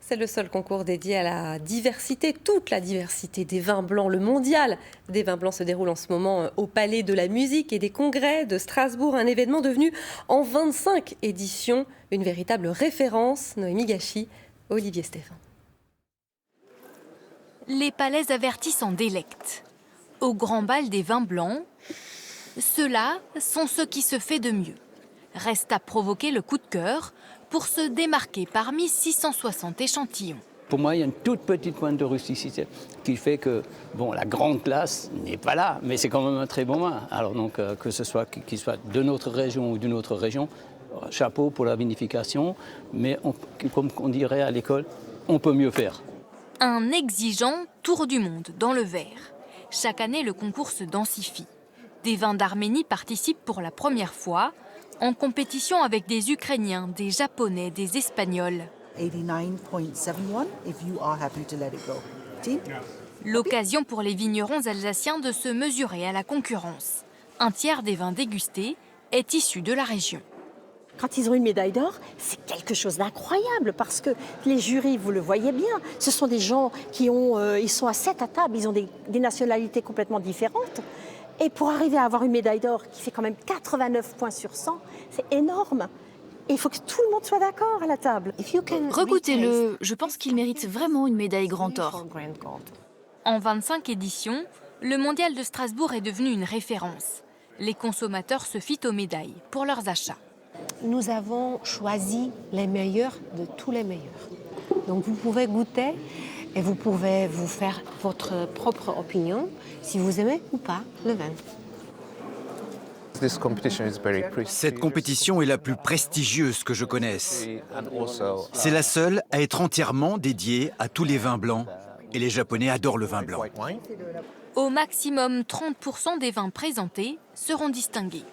C'est le seul concours dédié à la diversité, toute la diversité des vins blancs. Le mondial des vins blancs se déroule en ce moment au Palais de la Musique et des Congrès de Strasbourg, un événement devenu en 25 éditions une véritable référence. Noémie Gachy, Olivier Stéphane. Les palais avertis s'en délectent. Au grand bal des vins blancs, ceux-là sont ce qui se fait de mieux. Reste à provoquer le coup de cœur pour se démarquer parmi 660 échantillons. Pour moi, il y a une toute petite pointe de rusticité qui fait que bon, la grande classe n'est pas là, mais c'est quand même un très bon vin. Alors donc, que ce soit qu'il soit de notre région ou d'une autre région, chapeau pour la vinification, mais comme on dirait à l'école, on peut mieux faire. Un exigeant tour du monde dans le verre. Chaque année, le concours se densifie. Des vins d'Arménie participent pour la première fois, en compétition avec des Ukrainiens, des Japonais, des Espagnols. 89.71 if you are happy to let it go. Team? L'occasion pour les vignerons alsaciens de se mesurer à la concurrence. Un tiers des vins dégustés est issu de la région. Quand ils ont une médaille d'or, c'est quelque chose d'incroyable parce que les jurys, vous le voyez bien, ce sont des gens ils sont à 7 à table, ils ont des nationalités complètement différentes. Et pour arriver à avoir une médaille d'or qui fait quand même 89 points sur 100, c'est énorme. Et il faut que tout le monde soit d'accord à la table. Regoutez-le, je pense qu'il mérite vraiment une médaille Grand Or. En 25 éditions, le mondial de Strasbourg est devenu une référence. Les consommateurs se fient aux médailles pour leurs achats. Nous avons choisi les meilleurs de tous les meilleurs. Donc vous pouvez goûter et vous pouvez vous faire votre propre opinion si vous aimez ou pas le vin. Cette compétition est la plus prestigieuse que je connaisse. C'est la seule à être entièrement dédiée à tous les vins blancs. Et les Japonais adorent le vin blanc. Au maximum, 30% des vins présentés seront distingués.